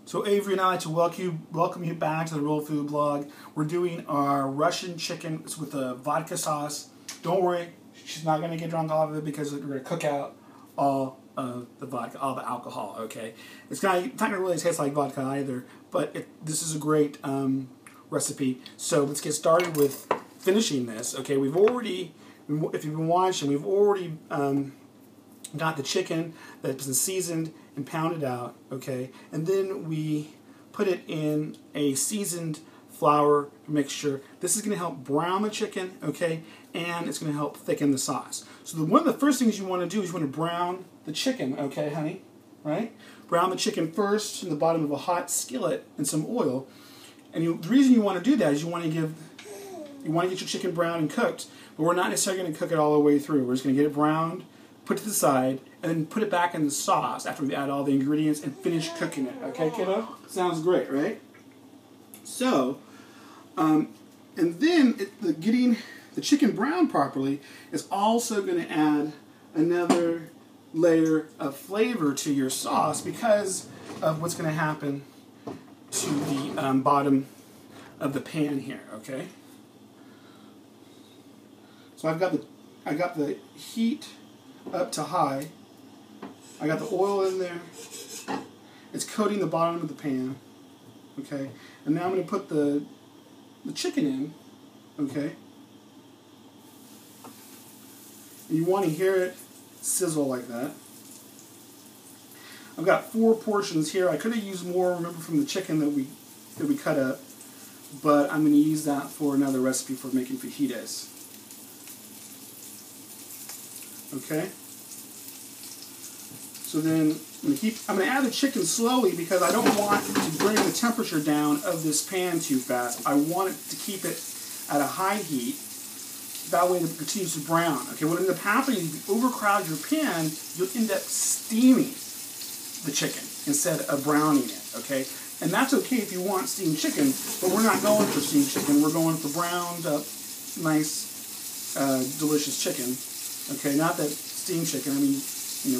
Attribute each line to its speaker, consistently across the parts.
Speaker 1: So Avery and I like to welcome you back to the Real Food Blog. We're doing our Russian chicken with a vodka sauce. Don't worry, she's not going to get drunk off of it because we're going to cook out all of the vodka, all the alcohol, okay? It's not going to really taste like vodka either, but this is a great recipe. So let's get started with finishing this, okay? We've already, if you've been watching, we've already got the chicken that's been seasoned and pounded out, okay? And then we put it in a seasoned flour mixture. This is going to help brown the chicken, okay? And it's going to help thicken the sauce. So one of the first things you want to do is you want to brown the chicken, okay, honey? Right? Brown the chicken first in the bottom of a hot skillet in some oil. And the reason you want to do that is you want to get your chicken brown and cooked, but we're not necessarily going to cook it all the way through. We're just going to get it browned, put it to the side, and then put it back in the sauce after we add all the ingredients and finish cooking it. Okay, kiddo? Sounds great, right? So, and then getting the chicken browned properly is also going to add another layer of flavor to your sauce because of what's going to happen to the bottom of the pan here. Okay. So I got the heat up to high. I got the oil in there. It's coating the bottom of the pan. Okay. And now I'm going to put the chicken in. Okay. And you want to hear it sizzle like that. I've got 4 portions here. I could have used more, remember, from the chicken that we cut up, but I'm going to use that for another recipe for making fajitas. Okay. So then I'm going to add the chicken slowly because I don't want to bring the temperature down of this pan too fast. I want it to keep it at a high heat. That way it continues to brown. Okay, what ends up happening is if you overcrowd your pan, you'll end up steaming the chicken instead of browning it. Okay, and that's okay if you want steamed chicken, but we're not going for steamed chicken. We're going for browned up, nice, delicious chicken. Okay, not that steamed chicken. I mean,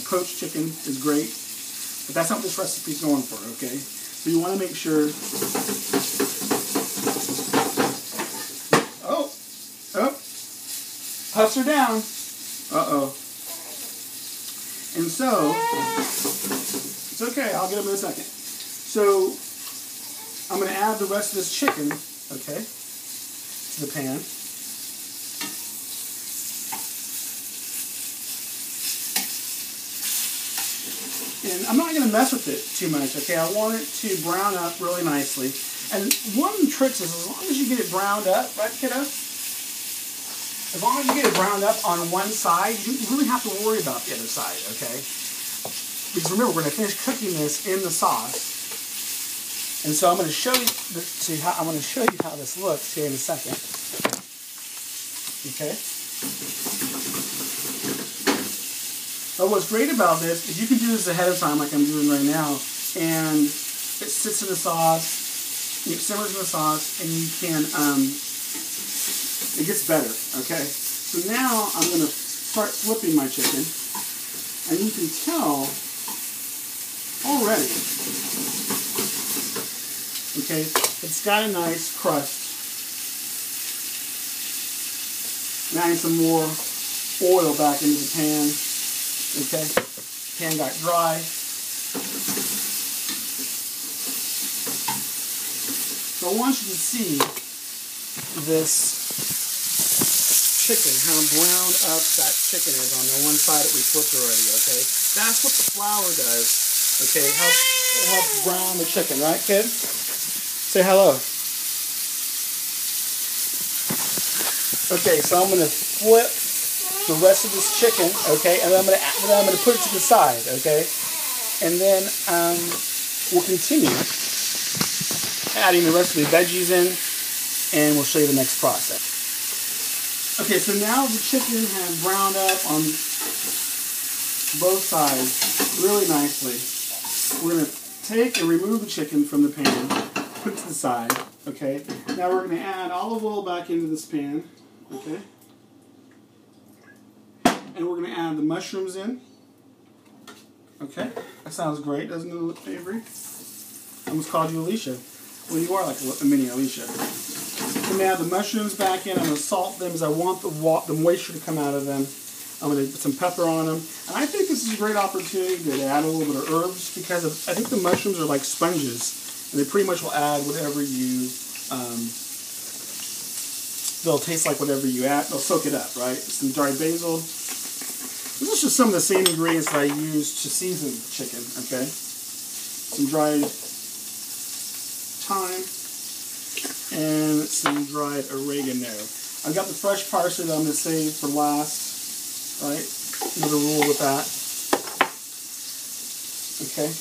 Speaker 1: poached chicken is great, but that's not what this recipe is going for. Okay, so you want to make sure. Puffs are down. Uh-oh. And so, it's okay, I'll get them in a second. So, I'm going to add the rest of this chicken, okay, to the pan. And I'm not going to mess with it too much, okay? I want it to brown up really nicely. And one of the tricks is as long as you get it browned up, right, kiddo? As long as you get it browned up on one side, you really have to worry about the other side, okay? Because remember, we're going to finish cooking this in the sauce. And so I'm going to show you how this looks here in a second. Okay? But what's great about this is you can do this ahead of time like I'm doing right now, and it sits in the sauce, it simmers in the sauce, and you can, it gets better, okay? So now I'm going to start flipping my chicken, and you can tell already, okay, it's got a nice crust. And adding some more oil back into the pan, okay? Pan got dry. So I want you to see this chicken, how browned up that chicken is on the one side that we flipped already, okay? That's what the flour does, okay? It helps brown the chicken, right, kid? Say hello. Okay, so I'm going to flip the rest of this chicken, okay? And then I'm going to put it to the side, okay? And then we'll continue adding the rest of the veggies in, and we'll show you the next process. Okay, so now the chicken has browned up on both sides really nicely. We're going to take and remove the chicken from the pan, put it to the side, okay? Now we're going to add olive oil back into this pan, okay? And we're going to add the mushrooms in, okay? That sounds great, doesn't it, Avery? I almost called you Alicia. Well, you are like a mini Alicia. So now the mushrooms back in. I'm going to salt them because I want the moisture to come out of them. I'm going to put some pepper on them. And I think this is a great opportunity to add a little bit of herbs because I think the mushrooms are like sponges. And they pretty much will add whatever you, they'll taste like whatever you add. They'll soak it up, right? Some dried basil. This is just some of the same ingredients that I use to season chicken, okay? Some dried thyme and some dried oregano. I've got the fresh parsley that I'm going to save for last, right? Another rule with that. Okay.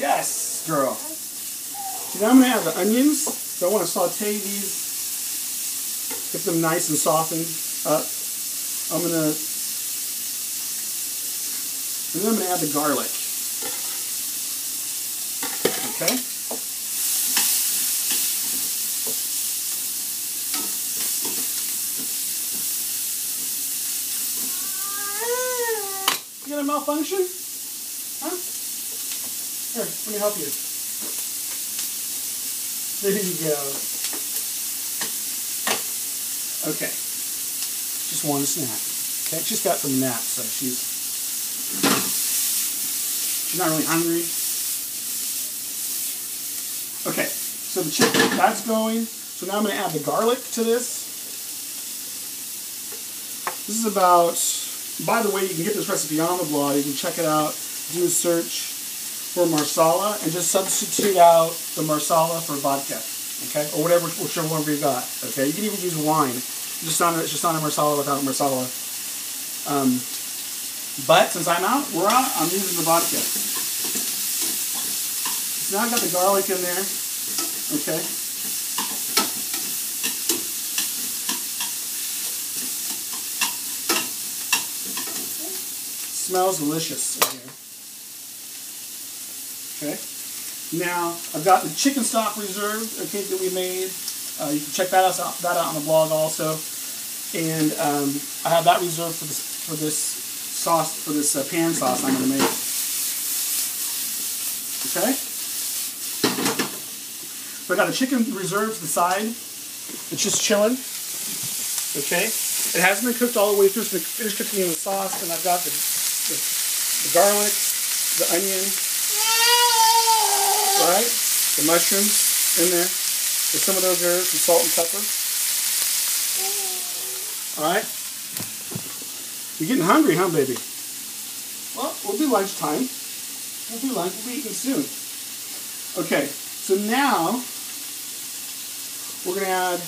Speaker 1: Yes, girl. See, now I'm going to add the onions. So I want to saute these, get them nice and softened up. And then I'm going to add the garlic. Okay? You got a malfunction? Huh? Here, let me help you. There you go. Okay. Just one snack. Okay, she's got some naps, so she's not really hungry. Okay, so the chicken, that's going. So now I'm going to add the garlic to this. This is about, by the way, you can get this recipe on the blog. You can check it out, do a search for marsala, and just substitute out the marsala for vodka, okay? Or whichever one you got, okay? You can even use wine. It's just not a marsala without marsala. But since we're out, I'm using the vodka. So now I've got the garlic in there, okay? Smells delicious in here. Okay. Now I've got the chicken stock reserved, okay, that we made. You can check that out on the blog also. And I have that reserved for this sauce, for this pan sauce I'm going to make. Okay. So I got the chicken reserved to the side. It's just chilling. Okay. It hasn't been cooked all the way through, so it's finished cooking in the sauce, and I've got the garlic, the onion, right? The mushrooms in there. With some of those herbs, some salt and pepper. Alright? You're getting hungry, huh, baby? Well, we'll do lunchtime. We'll do lunch. We'll be eating soon. Okay, so now we're going to add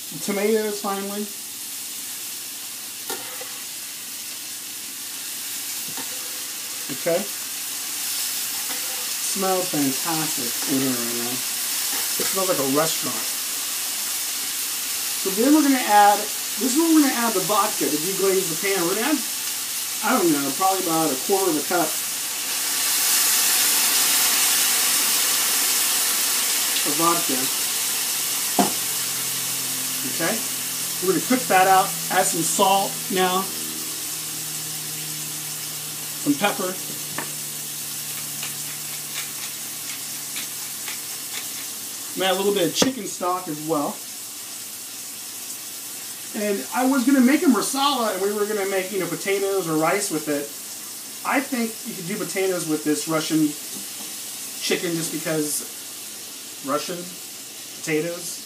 Speaker 1: some tomatoes finally. Okay? Smells fantastic in here right now. It smells like a restaurant. So then we're going to add, this is where we're going to add the vodka to deglaze the pan. We're going to add, I don't know, probably about a quarter of a cup of vodka. Okay? We're going to cook that out, add some salt now, some pepper. I'm going to add a little bit of chicken stock as well. And I was going to make a marsala, and we were going to make, potatoes or rice with it. I think you could do potatoes with this Russian chicken just because Russian potatoes,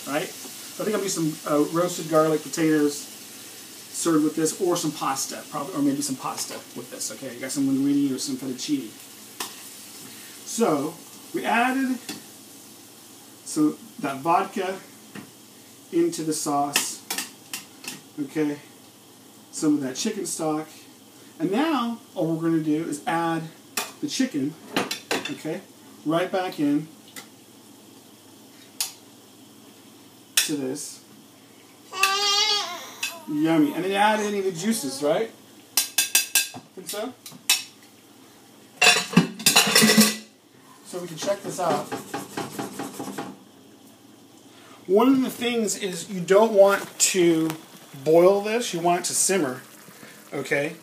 Speaker 1: right? So I think I'll do some roasted garlic potatoes served with this, or some pasta, probably, or maybe some pasta with this. Okay, you got some linguine or some fettuccine. So we added that vodka into the sauce. Okay, some of that chicken stock, and now all we're going to do is add the chicken. Okay, right back in to this. Yummy. And then add any of the juices, right? Think so? So we can check this out. One of the things is you don't want to boil this. You want it to simmer, okay?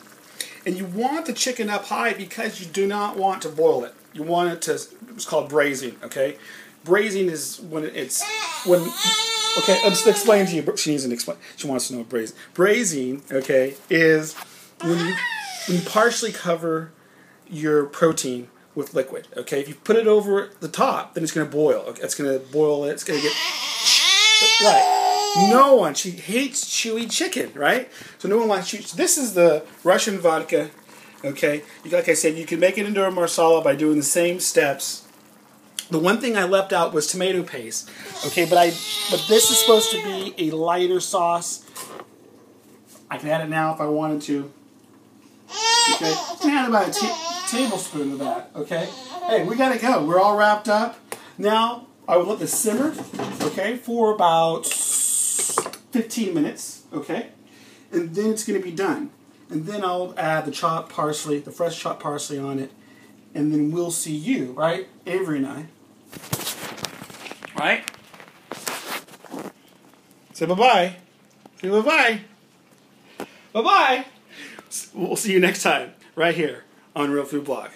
Speaker 1: And you want the chicken up high because you do not want to boil it. You want it to, it's called braising, okay? Braising is when okay, let's explain to you. She needs to explain. She wants to know what braising. Braising, okay, is when you partially cover your protein with liquid, okay? If you put it over the top, then it's going to boil. Okay? It's going to boil it. It's going to get right. No one. She hates chewy chicken, right? So no one likes chewy. So this is the Russian vodka, okay? Like I said, you can make it into a marsala by doing the same steps. The one thing I left out was tomato paste, okay? But this is supposed to be a lighter sauce. I can add it now if I wanted to. Okay, I can add about a tablespoon of that. Okay. Hey, we gotta go. We're all wrapped up. Now I will let this simmer, okay, for about 15 minutes. Okay, and then it's gonna be done. And then I'll add the chopped parsley, the fresh chopped parsley on it, and then we'll see you, right, Avery and I. Right? Say bye-bye. Say bye-bye. Bye-bye. We'll see you next time, right here on Real Food Blog.